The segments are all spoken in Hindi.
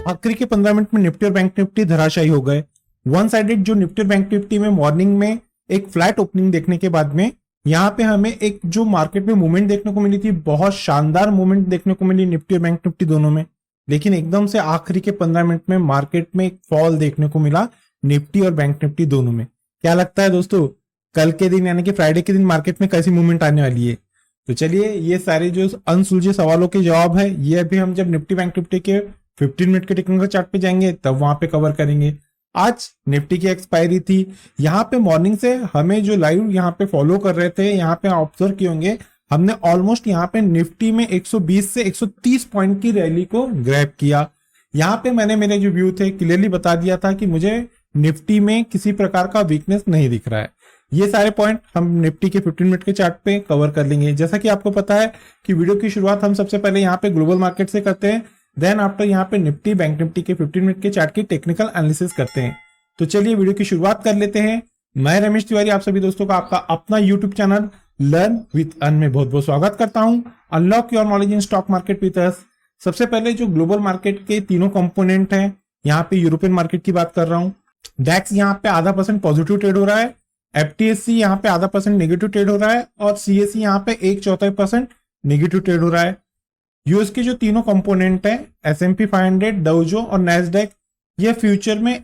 आखिरी के 15 मिनट में निफ्टी और बैंक निफ्टी धराशायी हो गए। वन साइडेड जो निफ्टी और बैंक निफ्टी में मॉर्निंग में एक फ्लैट ओपनिंग देखने के बाद में यहाँ पे हमें एक जो मार्केट में मूवमेंट देखने को मिली थी, बहुत शानदार मूवमेंट देखने को मिली निफ्टी और बैंक निफ्टी दोनों में। लेकिन एकदम से आखिरी के 15 मिनट में मार्केट में एक फॉल देखने को मिला निफ्टी और बैंक निफ्टी दोनों में। क्या लगता है दोस्तों, कल के दिन यानी कि फ्राइडे के दिन मार्केट में कैसी मूवमेंट आने वाली है? तो चलिए ये सारे जो अनसुलझे सवालों के जवाब है ये अभी हम जब निफ्टी बैंक निफ्टी के 15 मिनट के टेक्निकल चार्ट पे जाएंगे तब वहां पे कवर करेंगे। आज निफ्टी की एक्सपायरी थी। यहाँ पे मॉर्निंग से हमें जो लाइव यहाँ पे फॉलो कर रहे थे, यहाँ पे ऑब्जर्व किए होंगे, हमने ऑलमोस्ट यहाँ पे निफ्टी में 120 से 130 पॉइंट की रैली को ग्रैब किया। यहाँ पे मैंने मेरे जो व्यू थे क्लियरली बता दिया था कि मुझे निफ्टी में किसी प्रकार का वीकनेस नहीं दिख रहा है। ये सारे पॉइंट हम निफ्टी के 15 मिनट के चार्ट पे कवर कर लेंगे। जैसा कि आपको पता है कि वीडियो की शुरुआत हम सबसे पहले यहाँ पे ग्लोबल मार्केट से करते हैं, देन आफ्टर यहाँ पे निफ्टी बैंक निफ्टी के 15 मिनट के चार्ट की टेक्निकल एनालिसिस करते हैं। तो चलिए वीडियो की शुरुआत कर लेते हैं। मैं रमेश तिवारी आप सभी दोस्तों का आपका अपना YouTube channel learn with earn में बहुत बहुत स्वागत करता हूं। Unlock your knowledge in stock market with us. सबसे पहले जो ग्लोबल मार्केट के तीनों कंपोनेंट हैं, यहाँ पे यूरोपियन मार्केट की बात कर रहा हूँ। डैक्स यहाँ पे ½ % पॉजिटिव ट्रेड हो रहा है, एफटीएससी यहाँ पे ½ % नेगेटिव ट्रेड हो रहा है और सीएसई यहाँ पे 1/4% नेगेटिव ट्रेड हो रहा है। यूएस के जो तीनों कंपोनेंट है S&P 500, डाउ और नैस्डैक, ये फ्यूचर में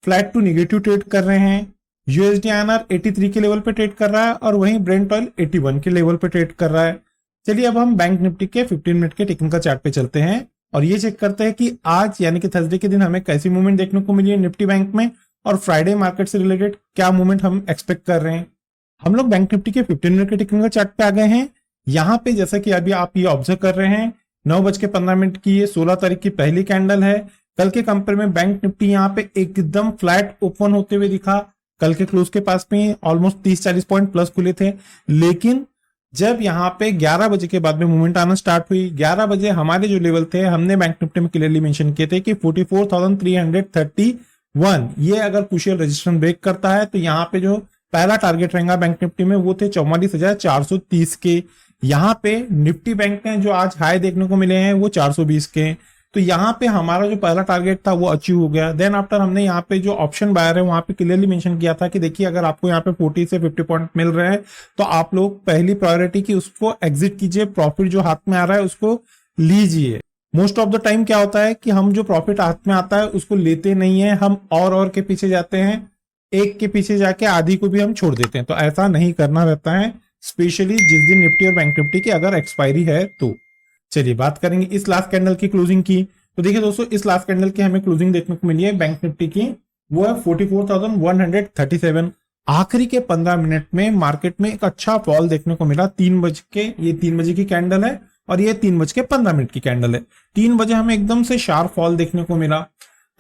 फ्लैट टू नेगेटिव ट्रेड कर रहे हैं। यूएसडी INR 83 के लेवल पे ट्रेड कर रहा है और वहीं ब्रेंट ऑयल 81 के लेवल पे ट्रेड कर रहा है। चलिए अब हम बैंक निफ्टी के 15 मिनट के टेक्निकल चार्ट पे चलते हैं और ये चेक करते हैं कि आज यानी कि थर्सडे के दिन हमें कैसी मूवमेंट देखने को मिली है निफ्टी बैंक में और फ्राइडे मार्केट से रिलेटेड क्या मूवमेंट हम एक्सपेक्ट कर रहे हैं। हम लोग बैंक निफ्टी के 15 मिनट के टेक्निकल चार्ट पे आ गए हैं। यहाँ पे जैसा कि अभी आप ये ऑब्जर्व कर रहे हैं 9:15 की ये 16 तारीख की पहली कैंडल है। कल के कंपेयर में बैंक निफ्टी यहाँ पे एकदम फ्लैट ओपन होते हुए दिखा। कल के क्लोज के पास में ऑलमोस्ट 30-40 पॉइंट प्लस खुले थे, लेकिन जब यहाँ पे 11 बजे के बाद में मूवमेंट आना स्टार्ट हुई, 11 बजे हमारे जो लेवल थे हमने बैंक निफ्टी में क्लियरली मेंशन किए थे कि 44,331 ये अगर क्रूशियल रेजिस्टेंस ब्रेक करता है तो यहाँ पे जो पहला टारगेट रहेगा बैंक निफ्टी में वो थे 44,430 के। यहाँ पे निफ्टी बैंक में जो आज हाई देखने को मिले हैं वो 420 के। तो यहाँ पे हमारा जो पहला टारगेट था वो अचीव हो गया। देन आफ्टर हमने यहाँ पे जो ऑप्शन बायर है वहां पे क्लियरली मेंशन किया था कि देखिए अगर आपको यहाँ पे 40 से 50 पॉइंट मिल रहे हैं तो आप लोग पहली प्रायोरिटी की उसको एग्जिट कीजिए, प्रॉफिट जो हाथ में आ रहा है उसको लीजिए। मोस्ट ऑफ द टाइम क्या होता है कि हम जो प्रॉफिट हाथ में आता है उसको लेते नहीं है, हम और के पीछे जाते हैं, एक के पीछे जाके आधी को भी हम छोड़ देते हैं। तो ऐसा नहीं करना रहता है, स्पेशली जिस दिन निफ्टी और बैंक निफ्टी की अगर एक्सपायरी है तो। चलिए बात करेंगे इस लास्ट कैंडल की क्लोजिंग की। तो देखिए दोस्तों, इस लास्ट कैंडल की हमें क्लोजिंग देखने को मिली है बैंक निफ्टी की, वो है 44,137। आखिरी के 15 मिनट में मार्केट में एक अच्छा फॉल देखने को मिला। 3 बजे की कैंडल है और ये 3:15 की कैंडल है। 3 बजे हमें एकदम से शार्प फॉल देखने को मिला।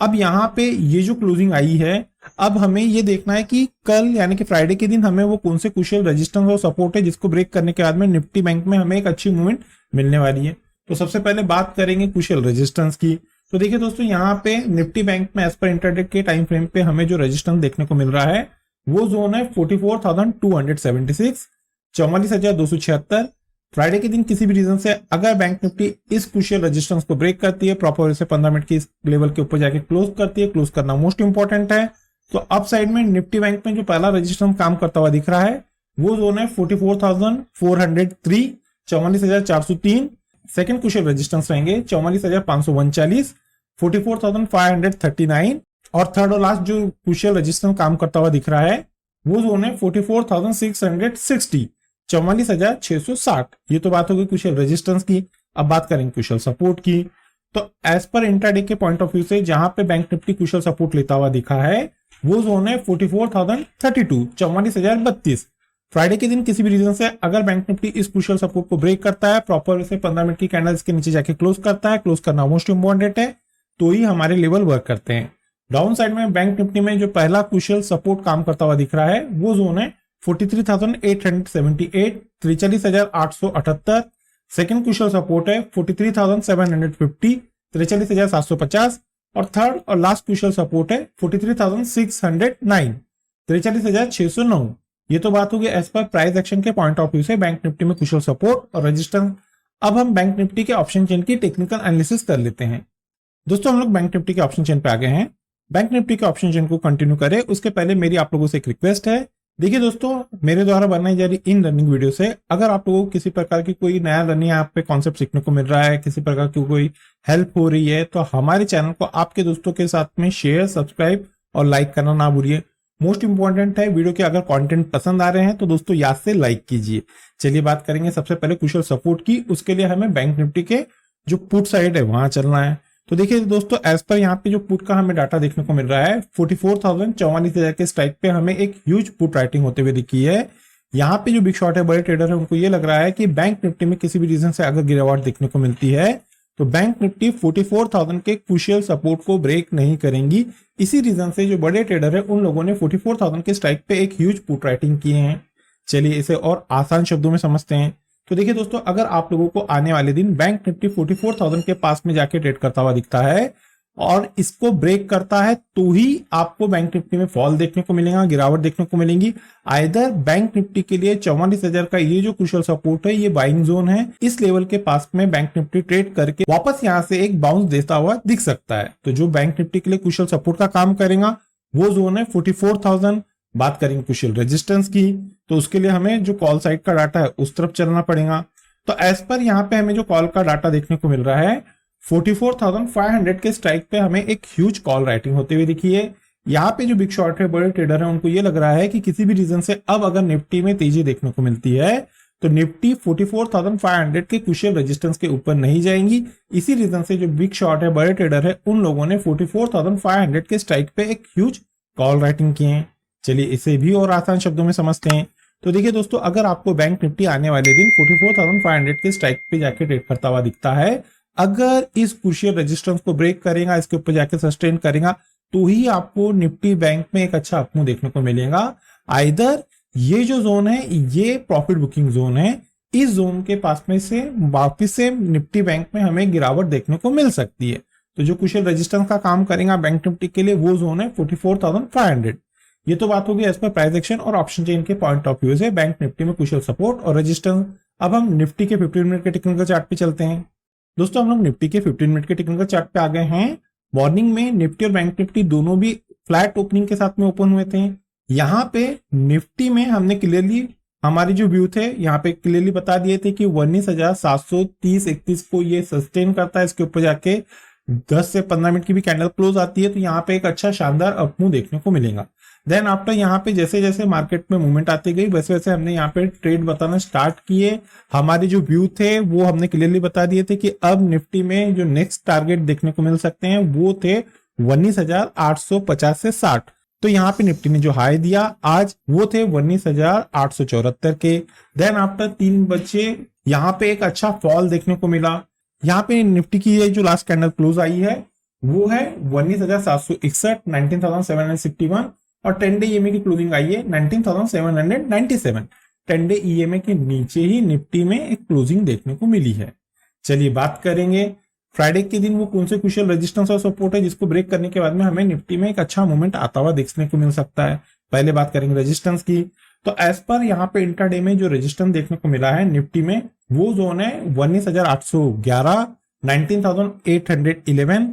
अब यहाँ पे ये जो क्लोजिंग आई है, अब हमें ये देखना है कि कल यानी कि फ्राइडे के दिन हमें वो कौन से क्रूशियल रेजिस्टेंस और सपोर्ट है जिसको ब्रेक करने के बाद में निफ्टी बैंक में हमें एक अच्छी मूवमेंट मिलने वाली है। तो सबसे पहले बात करेंगे क्रूशियल रेजिस्टेंस की। तो देखिए दोस्तों, यहाँ पे निफ्टी बैंक में एज पर इंटरडे के टाइम फ्रेम पे हमें जो रेजिस्टेंस देखने को मिल रहा है वो जोन है 44,276, 44,276। फ्राइडे के दिन किसी भी रीजन से अगर बैंक निफ्टी इस क्रूशियल रेजिस्टेंस को ब्रेक करती है, प्रॉपर से 15 मिनट की इस लेवल के ऊपर जाके क्लोज करती है, क्लोज करना मोस्ट इंपॉर्टेंट है, तो अप साइड में निफ्टी बैंक में जो पहला रेजिस्टेंस काम करता हुआ दिख रहा है वो जोन है 44,403, 44,403। सेकंड क्रूशियल रेजिस्टेंस रहेंगे 44,539, 44,539 और थर्ड और लास्ट जो क्रूशियल रेजिस्टेंस काम करता हुआ दिख रहा है वो जोन है 44,660, 44,660। ये तो बात होगी क्रूशियल रेजिस्टेंस की। अब बात करेंगे क्रूशियल सपोर्ट की। तो एज पर इंट्राडे के पॉइंट ऑफ व्यू से जहां पे बैंक निफ्टी क्रूशियल सपोर्ट लेता हुआ दिखा है वो जोन है 44,032, 44,032। फ्राइडे के दिन किसी भी रीजन से अगर बैंक निफ्टी इस क्रूशियल सपोर्ट को ब्रेक करता है, प्रॉपर से 15 मिनट की कैंडल्स के नीचे जाके क्लोज करता है, क्लोज करना मोस्ट इंपॉर्टेंट है, तो ही हमारे लेवल वर्क करते हैं। डाउन साइड में बैंक निफ्टी में जो पहला क्रूशियल सपोर्ट काम करता हुआ दिख रहा है वो जोन है 43,878, 43,878। सेकंड क्रूशियल सपोर्ट है 43,750, 43,750 और थर्ड और लास्ट क्रूशियल सपोर्ट है 43,609, 43,609। ये तो बात होगी एज पर प्राइस एक्शन के पॉइंट ऑफ व्यू से बैंक निफ्टी में क्रूशियल सपोर्ट और रेजिस्टेंस। अब हम बैंक निफ्टी के ऑप्शन चेन की टेक्निकल एनालिसिस कर लेते हैं। दोस्तों हम लोग बैंक निफ्टी के ऑप्शन चेन पे आ गए हैं। बैंक निफ्टी के ऑप्शन चेन को कंटिन्यू करें उसके पहले मेरी आप लोगों से एक रिक्वेस्ट है। देखिए दोस्तों, मेरे द्वारा बनाई जा रही इन लर्निंग वीडियो से अगर आप लोगों को किसी प्रकार की कोई नया लर्निंग ऐप पे कॉन्सेप्ट सीखने को मिल रहा है, किसी प्रकार की कोई हेल्प हो रही है, तो हमारे चैनल को आपके दोस्तों के साथ में शेयर, सब्सक्राइब और लाइक करना ना भूलिए। मोस्ट इंपॉर्टेंट है, वीडियो के अगर कंटेंट पसंद आ रहे हैं तो दोस्तों याद से लाइक कीजिए। चलिए बात करेंगे सबसे पहले कुशल सपोर्ट की। उसके लिए हमें बैंक निफ्टी के जो पुट साइड है वहां चलना है। तो देखिए दोस्तों, एज पर यहाँ पे जो पुट का हमें डाटा देखने को मिल रहा है 44,000 के स्ट्राइक पे हमें एक ह्यूज पुट राइटिंग होते हुए दिखी है। यहाँ पे जो बिग शॉट है, बड़े ट्रेडर है, उनको ये लग रहा है कि बैंक निफ्टी में किसी भी रीजन से अगर गिरावट देखने को मिलती है तो बैंक निफ्टी 44,000 के क्रूशियल सपोर्ट को ब्रेक नहीं करेंगी। इसी रीजन से जो बड़े ट्रेडर है उन लोगों ने 44,000 के स्ट्राइक पे एक ह्यूज पुट राइटिंग किए हैं। चलिए इसे और आसान शब्दों में समझते हैं। तो देखिए दोस्तों, अगर आप लोगों को आने वाले दिन बैंक निफ्टी 44,000 के पास में जाके ट्रेड करता हुआ दिखता है और इसको ब्रेक करता है तो ही आपको बैंक निफ्टी में फॉल देखने को मिलेगा, गिरावट देखने को मिलेंगी। आइदर बैंक निफ्टी के लिए 44,000 का ये जो क्रूशियल सपोर्ट है, ये बाइंग जोन है, इस लेवल के पास में बैंक निफ्टी ट्रेड करके वापस यहां से एक बाउंस देता हुआ दिख सकता है। तो जो बैंक निफ्टी के लिए क्रूशियल सपोर्ट का काम करेगा वो जोन है 44,000। बात करेंगे क्रूशियल रेजिस्टेंस की, तो उसके लिए हमें जो कॉल साइड का डाटा है उस तरफ चलना पड़ेगा। तो एज पर यहाँ पे हमें जो कॉल का डाटा देखने को मिल रहा है 44,500 के स्ट्राइक पे हमें एक ह्यूज कॉल राइटिंग होते हुए दिखी है। यहाँ पे जो बिग शॉट है, बड़े ट्रेडर है, उनको ये लग रहा है कि किसी भी रीजन से अब अगर निफ्टी में तेजी देखने को मिलती है तो निफ्टी 44,500 के क्रूशियल रेजिस्टेंस के ऊपर नहीं जाएंगी। इसी रीजन से जो बिग शॉट है, बड़े ट्रेडर है, उन लोगों ने 44,500 के स्ट्राइक पे एक ह्यूज कॉल राइटिंग किए हैं। चलिए इसे भी और आसान शब्दों में समझते हैं। तो देखिए दोस्तों, अगर आपको बैंक निफ्टी आने वाले दिन 44,500 के स्ट्राइक पे जाके ट्रेड करता हुआ दिखता है, अगर इस क्रूशियल रेजिस्टेंस को ब्रेक करेगा, इसके ऊपर जाके सस्टेन करेगा, तो ही आपको निफ्टी बैंक में एक अच्छा अपमूव देखने को मिलेगा। आइदर ये जो जोन है ये प्रॉफिट बुकिंग जोन है, इस जोन के पास में से वापिस से निफ्टी बैंक में हमें गिरावट देखने को मिल सकती है। तो जो क्रूशियल रेजिस्टेंस का काम करेगा बैंक निफ्टी के लिए वो जोन है 44,500। ये तो बात होगी एज पर प्राइस एक्शन और ऑप्शन चेन के पॉइंट ऑफ व्यू से बैंक निफ्टी में क्रूशियल सपोर्ट और रेजिस्टेंस। अब हम निफ्टी के 15 मिनट के टेक्निकल चार्ट पे चलते हैं। दोस्तों हम लोग निफ्टी के 15 मिनट के टेक्निकल चार्ट पे आ गए हैं। मॉर्निंग में निफ्टी और बैंक निफ्टी दोनों भी फ्लैट ओपनिंग के साथ में ओपन हुए थे। यहाँ पे निफ्टी में हमने क्लियरली हमारी जो व्यू थे यहाँ पे क्लियरली बता दिए थे कि 19,730-31 को ये सस्टेन करता है। इसके ऊपर जाके 10 से 15 मिनट की भी कैंडल क्लोज आती है तो यहाँ पे एक अच्छा शानदार अपमूव देखने को मिलेगा। देन आफ्टर यहाँ पे जैसे जैसे मार्केट में मूवमेंट आती गई वैसे वैसे हमने यहाँ पे ट्रेड बताना स्टार्ट किए। हमारे जो व्यू थे वो हमने क्लियरली बता दिए थे कि अब निफ्टी में जो नेक्स्ट टारगेट देखने को मिल सकते हैं वो थे 19,850 से 60। तो यहाँ पे निफ्टी ने जो हाई दिया आज वो थे 19,874 के। देन आफ्टर 3 बजे यहाँ पे एक अच्छा फॉल देखने को मिला। यहाँ पे निफ्टी की ये जो लास्ट कैंडल क्लोज आई है वो है 19,761, 19,761 और 10 डे ईएमए की क्लोजिंग आई है 19,797। 10 डे ईएमए के नीचे ही निफ्टी में एक क्लोजिंग देखने को मिली है। चलिए बात करेंगे फ्राइडे के दिन वो कौन से क्रूशियल रेजिस्टेंस और सपोर्ट है जिसको ब्रेक करने के बाद में हमें निफ्टी में एक अच्छा मूवमेंट आता हुआ देखने को मिल सकता है। पहले बात करेंगे रेजिस्टेंस की। तो एज पर यहाँ पे इंट्राडे में जो रेजिस्टेंस देखने को मिला है निफ्टी में वो जोन है 19,811, 19,811।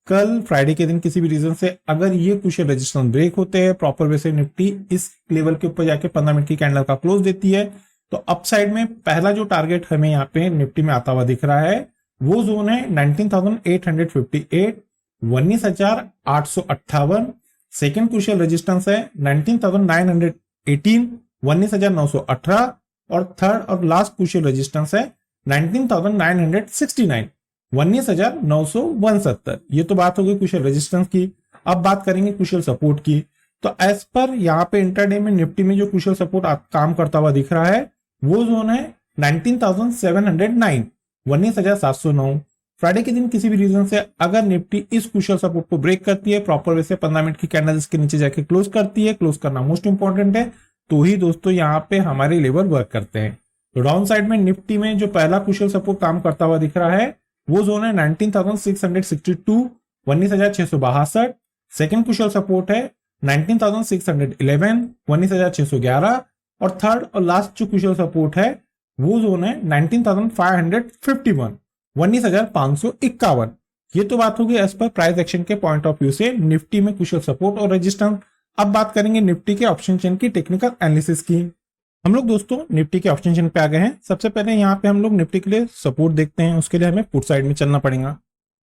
कल फ्राइडे के दिन किसी भी रीजन से अगर ये क्रूशियल रेजिस्टेंस ब्रेक होते हैं प्रॉपर वे से निफ्टी इस लेवल के ऊपर जाके 15 मिनट की कैंडल का क्लोज देती है तो अपसाइड में पहला जो टारगेट हमें यहाँ पे निफ्टी में आता हुआ दिख रहा है वो जोन है 19,858, 19,858। सेकेंड क्रूशियल रेजिस्टेंस है 19,918, 19,918 और थर्ड और लास्ट क्रूशियल रेजिस्टेंस है 19,969, 19,969। ये तो बात होगी क्रूशियल रेजिस्टेंस की। अब बात करेंगे क्रूशियल सपोर्ट की। तो एज पर यहाँ पे इंटरडे में निफ्टी में जो क्रूशियल सपोर्ट काम करता हुआ दिख रहा है वो जोन है 19,709, 19,709। फ्राइडे के दिन किसी भी रीजन से अगर निफ्टी इस क्रूशियल सपोर्ट को ब्रेक करती है प्रॉपर वे से 15 मिनट की कैंडल इसके नीचे जाके क्लोज करती है, क्लोज करना मोस्ट इंपॉर्टेंट है, तो ही दोस्तों यहाँ पे हमारे लेवल वर्क करते हैं। तो डाउन साइड में निफ्टी में जो पहला क्रूशियल सपोर्ट काम करता हुआ दिख रहा है वो जोन है 19,662, 19,662। सेकेंड क्रूशियल सपोर्ट है 19,611, 19,611 और थर्ड और लास्ट जो क्रूशियल सपोर्ट है वो जोन है 19,551, 19,551। ये तो बात होगी एज पर प्राइस एक्शन के पॉइंट ऑफ व्यू से निफ्टी में क्रूशियल सपोर्ट और रेजिस्टेंस। अब बात करेंगे निफ्टी के ऑप्शन चेन की टेक्निकल एनालिसिस की। हम लोग दोस्तों निफ्टी के ऑप्शन चेन पे आ गए हैं। सबसे पहले यहाँ पे हम लोग निफ्टी के लिए सपोर्ट देखते हैं, उसके लिए हमें पुट साइड में चलना पड़ेगा।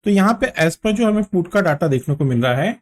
तो यहाँ पे एज पर जो हमें पुट का डाटा देखने को मिल रहा है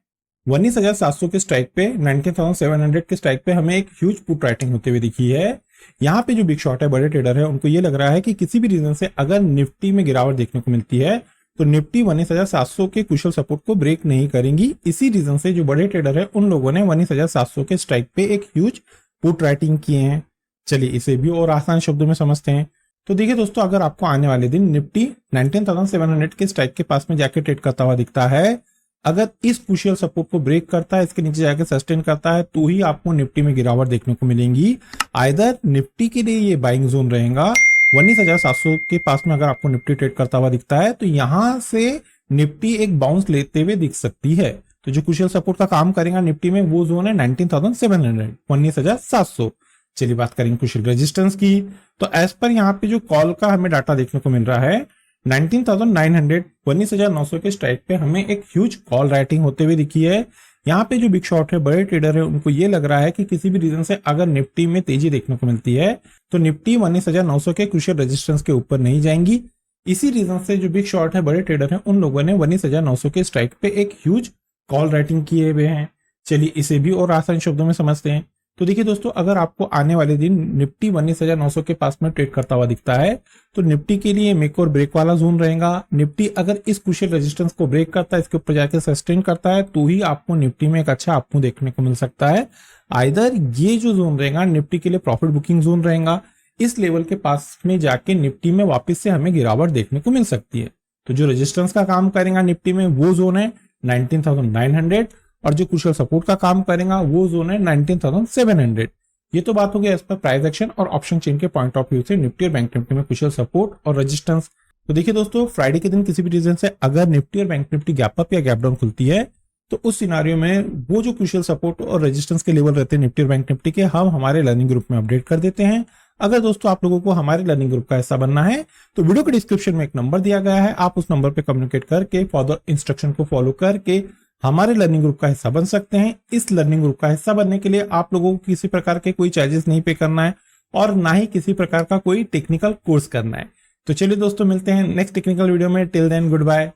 19,700 के स्ट्राइक पे 19,700 के स्ट्राइक पे हमें एक ह्यूज पुट राइटिंग होते हुए दिखी है। यहाँ पे जो बिग शॉट है, बड़े ट्रेडर है, उनको ये लग रहा है कि किसी भी रीजन से अगर निफ्टी में गिरावट देखने को मिलती है तो निफ्टी 19,700 के क्रूशियल सपोर्ट को ब्रेक नहीं करेंगी। इसी रीजन से जो बड़े ट्रेडर है उन लोगों ने 19,700 के स्ट्राइक पे एक ह्यूज पुट राइटिंग किए हैं। चलिए इसे भी और आसान शब्दों में समझते हैं। तो देखिए दोस्तों, अगर आपको आने वाले दिन निफ्टी 19,700 के स्ट्राइक के पास में जाके ट्रेड करता हुआ दिखता है, अगर इस क्रूशियल सपोर्ट को ब्रेक करता है, इसके नीचे जाके सस्टेन करता है, तो ही आपको निफ्टी में गिरावट देखने को मिलेगी। आइदर निफ्टी के लिए ये बाइंग जोन रहेगा 19,700 के पास में। अगर आपको निफ्टी ट्रेड करता हुआ दिखता है तो यहां से निफ्टी एक बाउंस लेते हुए दिख सकती है। तो जो क्रूशियल सपोर्ट का काम करेगा निफ्टी में वो जोन है 19,700, 19,700। चलिए बात करेंगे क्रूशियल रेजिस्टेंस की। तो एज पर यहाँ पे जो कॉल का हमें डाटा देखने को मिल रहा है 19,900, 19,900 के स्ट्राइक पे हमें एक ह्यूज कॉल राइटिंग होते हुए दिखी है। यहाँ पे जो बिग शॉट है, बड़े ट्रेडर है, उनको ये लग रहा है कि किसी भी रीजन से अगर निफ्टी में तेजी देखने को मिलती है तो निफ्टी 19,900 के क्रूशियल रेजिस्टेंस के ऊपर नहीं जाएंगी। इसी रीजन से जो बिग शॉट है, बड़े ट्रेडर है, उन लोगों ने 19,900 के स्ट्राइक पे एक ह्यूज कॉल राइटिंग किए हुए हैं। चलिए इसे भी और आसान शब्दों में समझते हैं। तो देखिए दोस्तों, अगर आपको आने वाले दिन निफ्टी 19,900 के पास में ट्रेड करता हुआ दिखता है तो निफ्टी के लिए मेक और ब्रेक वाला जोन रहेगा। निफ्टी अगर इस क्रूशियल रेजिस्टेंस को ब्रेक करता है, इसके ऊपर जाके सस्टेन करता है, तो ही आपको निफ्टी में एक अच्छा अप मूव देखने को मिल सकता है। आइदर ये जो जोन रहेगा निफ्टी के लिए प्रॉफिट बुकिंग जोन रहेगा, इस लेवल के पास में जाके निफ्टी में वापस से हमें गिरावट देखने को मिल सकती है। तो जो रेजिस्टेंस का काम करेगा निफ्टी में वो जोन है 19,900 और जो क्रूशियल सपोर्ट का काम करेगा वो जोन है 19,700। ये तो बात हो गई एज पर प्राइस एक्शन और ऑप्शन चेन के पॉइंट ऑफ व्यू से निफ्टी और बैंक निफ्टी में क्रूशियल सपोर्ट और रेजिस्टेंस। तो देखिए दोस्तों, फ्राइडे के दिन किसी भी रीजन से अगर निफ्टी और बैंक निफ्टी गैप अप या गैप डाउन खुलती है तो उस सिनारियो में वो जो क्रूशियल सपोर्ट और रेजिस्टेंस के लेवल रहते हैं निफ्टी और बैंक निफ्टी के, हम हमारे लर्निंग ग्रुप में अपडेट कर देते हैं। अगर दोस्तों आप लोगों को हमारे लर्निंग ग्रुप का हिस्सा बनना है तो वीडियो के डिस्क्रिप्शन में एक नंबर दिया गया है, आप उस नंबर पर कम्युनिकेट करके फर्दर इंस्ट्रक्शन को फॉलो करके हमारे लर्निंग ग्रुप का हिस्सा बन सकते हैं। इस लर्निंग ग्रुप का हिस्सा बनने के लिए आप लोगों को किसी प्रकार के कोई चार्जेस नहीं पे करना है और ना ही किसी प्रकार का कोई टेक्निकल कोर्स करना है। तो चलिए दोस्तों, मिलते हैं नेक्स्ट टेक्निकल वीडियो में। Till then good bye.